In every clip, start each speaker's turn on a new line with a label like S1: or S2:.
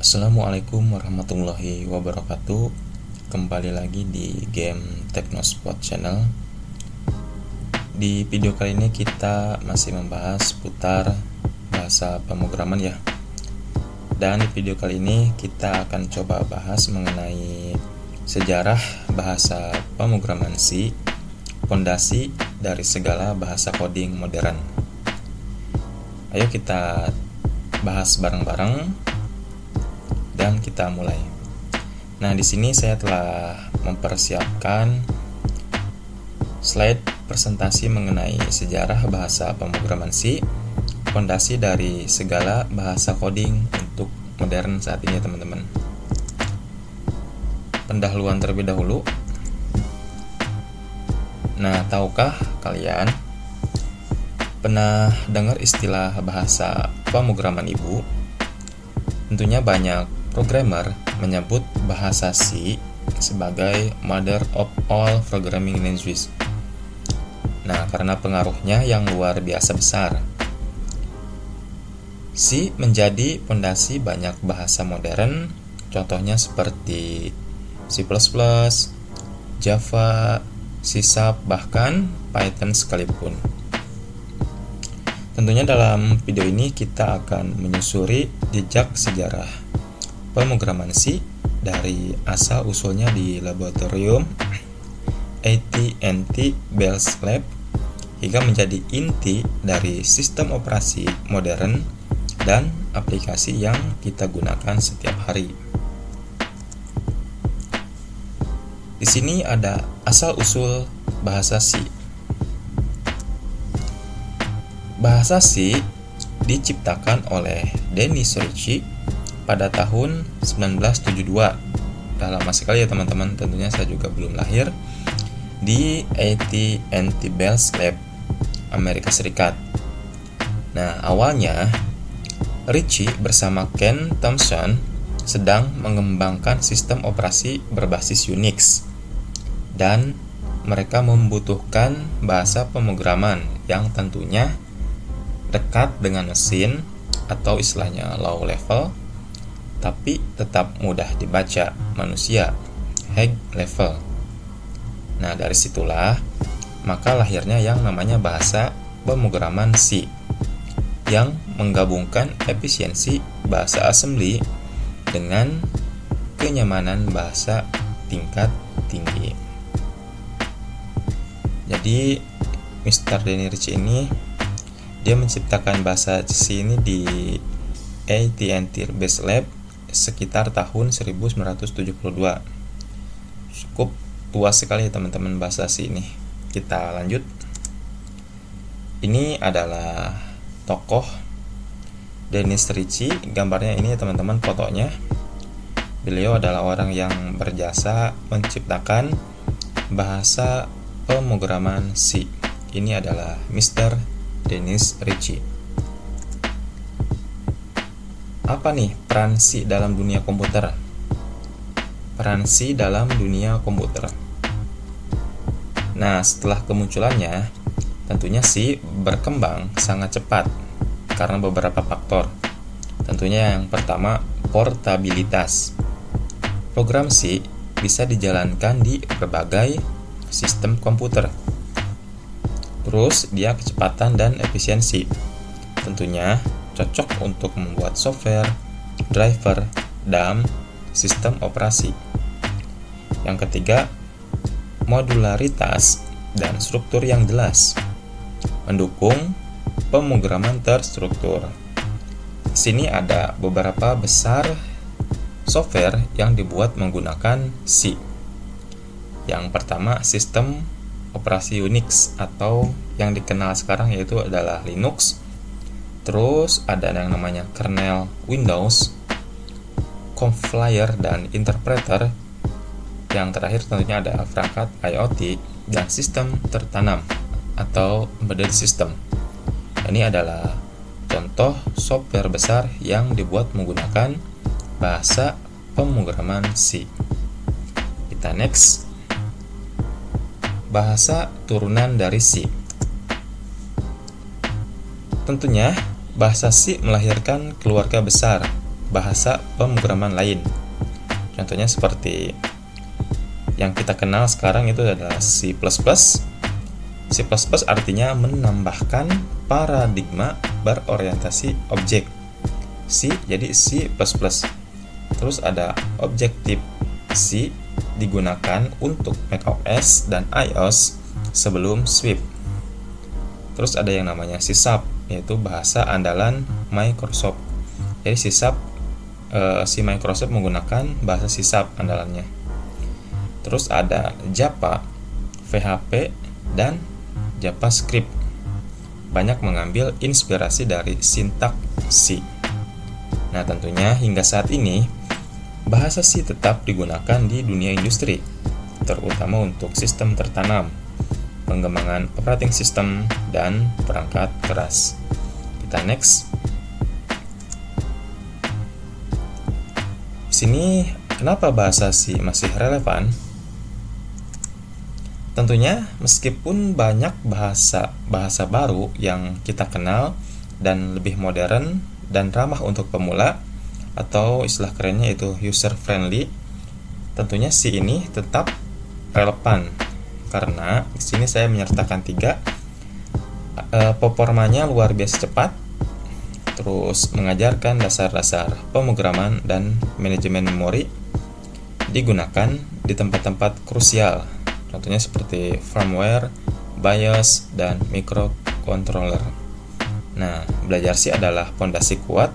S1: Assalamualaikum warahmatullahi wabarakatuh. Kembali lagi di game Technospot Channel. Di video kali ini kita masih membahas putar bahasa pemrograman ya. Dan di video kali ini kita akan coba bahas mengenai sejarah bahasa pemrograman C, fondasi dari segala bahasa coding modern. Ayo kita bahas bareng-bareng. Dan kita mulai. Nah, di sini saya telah mempersiapkan slide presentasi mengenai sejarah bahasa pemrograman C, fondasi dari segala bahasa coding untuk modern saat ini, teman-teman. Pendahuluan terlebih dahulu. Nah, tahukah kalian pernah dengar istilah bahasa pemrograman ibu? Tentunya banyak programmer menyebut bahasa C sebagai mother of all programming languages. Nah, karena pengaruhnya yang luar biasa besar, C menjadi fondasi banyak bahasa modern, contohnya seperti C++, Java, C#, bahkan Python sekalipun. Tentunya dalam video ini kita akan menyusuri jejak sejarah pemrograman C dari asal-usulnya di laboratorium AT&T Bell Labs hingga menjadi inti dari sistem operasi modern dan aplikasi yang kita gunakan setiap hari. Di sini ada asal-usul bahasa C. Bahasa C diciptakan oleh Dennis Ritchie pada tahun 1972. Udah lama sekali ya teman-teman, tentunya saya juga belum lahir, di AT&T Bell Labs, Amerika Serikat. Nah, awalnya Ritchie bersama Ken Thompson sedang mengembangkan sistem operasi berbasis Unix, dan mereka membutuhkan bahasa pemrograman yang tentunya dekat dengan mesin atau istilahnya low level, tapi tetap mudah dibaca manusia, high level. Nah, dari situlah maka lahirnya yang namanya bahasa pemrograman C yang menggabungkan efisiensi bahasa assembly dengan kenyamanan bahasa tingkat tinggi. Jadi Mr. Dennis Ritchie ini dia menciptakan bahasa C ini di AT&T Bell Labs sekitar tahun 1972. Cukup tua sekali ya teman-teman bahasa C ini. Kita lanjut. Ini adalah tokoh Dennis Ritchie. Gambarnya ini ya teman-teman, fotonya. Beliau adalah orang yang berjasa menciptakan bahasa pemrograman C. Ini adalah Mr. Dennis Ritchie. Apa nih peran C dalam dunia komputer? Peran C dalam dunia komputer. Nah, setelah kemunculannya, tentunya C berkembang sangat cepat karena beberapa faktor. Tentunya yang pertama, portabilitas. Program C bisa dijalankan di berbagai sistem komputer. Terus dia kecepatan dan efisiensi. Tentunya cocok untuk membuat software, driver, dan sistem operasi. Yang ketiga, modularitas dan struktur yang jelas, mendukung pemrograman terstruktur. Di sini ada beberapa besar software yang dibuat menggunakan C. Yang pertama, sistem operasi Unix atau yang dikenal sekarang yaitu adalah Linux. Terus ada yang namanya kernel Windows, compiler dan interpreter. Yang terakhir tentunya ada perangkat IoT dan sistem tertanam atau embedded system. Ini adalah contoh software besar yang dibuat menggunakan bahasa pemrograman C. Kita next. Bahasa turunan dari C. Tentunya bahasa C melahirkan keluarga besar bahasa pemrograman lain. Contohnya seperti yang kita kenal sekarang itu adalah C++. C++ artinya menambahkan paradigma berorientasi objek. C jadi C++. Terus ada Objective-C digunakan untuk macOS dan iOS sebelum Swift. Terus ada yang namanya C#, yaitu bahasa andalan Microsoft. Jadi C# si Microsoft menggunakan bahasa C# andalannya. Terus ada Java, PHP, dan JavaScript. Banyak mengambil inspirasi dari sintaks C. Nah, tentunya hingga saat ini bahasa C tetap digunakan di dunia industri, terutama untuk sistem tertanam, pengembangan operating system, dan perangkat keras. Kita next. Di sini kenapa bahasa C masih relevan? Tentunya meskipun banyak bahasa baru yang kita kenal dan lebih modern dan ramah untuk pemula, atau istilah kerennya itu user friendly, tentunya C ini tetap relevan karena di sini saya menyertakan 3. Performanya luar biasa cepat, terus mengajarkan dasar-dasar pemrograman dan manajemen memori, digunakan di tempat-tempat krusial, contohnya seperti firmware, BIOS, dan microcontroller. Nah, belajar C adalah fondasi kuat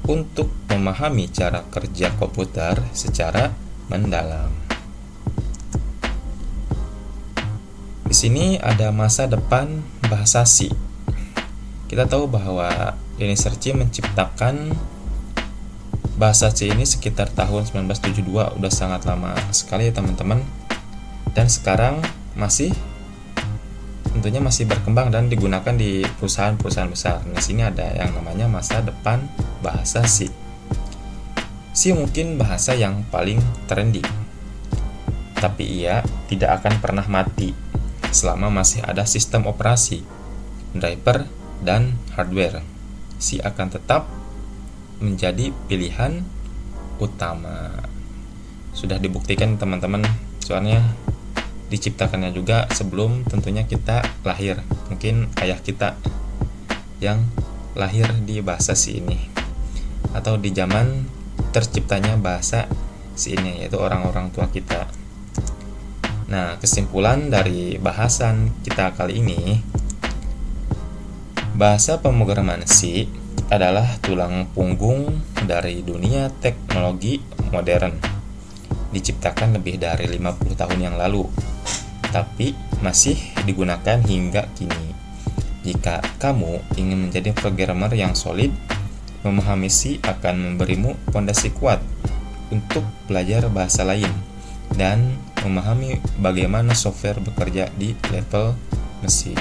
S1: untuk memahami cara kerja komputer secara mendalam. Di sini ada masa depan bahasa C. Kita tahu bahwa Denis Serci menciptakan bahasa C ini sekitar tahun 1972, udah sangat lama sekali ya teman-teman. Dan sekarang tentunya masih berkembang dan digunakan di perusahaan-perusahaan besar. Di sini ada yang namanya masa depan bahasa C. C mungkin bahasa yang paling trendy, tapi ia tidak akan pernah mati selama masih ada sistem operasi, driver, dan hardware. C akan tetap menjadi pilihan utama. Sudah dibuktikan teman-teman, soalnya diciptakannya juga sebelum tentunya kita lahir. Mungkin ayah kita yang lahir di bahasa C ini, atau di zaman terciptanya bahasa C ini, yaitu orang-orang tua kita. Nah, kesimpulan dari bahasan kita kali ini, bahasa pemrograman C adalah tulang punggung dari dunia teknologi modern. Diciptakan lebih dari 50 tahun yang lalu, tapi masih digunakan hingga kini. Jika kamu ingin menjadi programmer yang solid, memahami C akan memberimu fondasi kuat untuk belajar bahasa lain dan memahami bagaimana software bekerja di level mesin.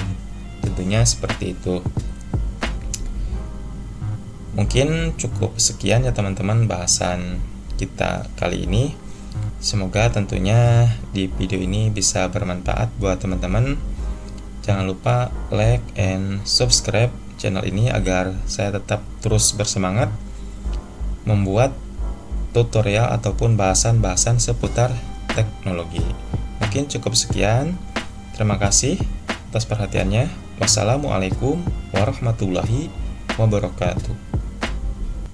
S1: Tentunya seperti itu. Mungkin cukup sekian ya teman-teman bahasan kita kali ini. Semoga tentunya di video ini bisa bermanfaat buat teman-teman. Jangan lupa like and subscribe channel ini agar saya tetap terus bersemangat membuat tutorial ataupun bahasan-bahasan seputar teknologi. Mungkin cukup sekian. Terima kasih atas perhatiannya. Wassalamualaikum warahmatullahi wabarakatuh.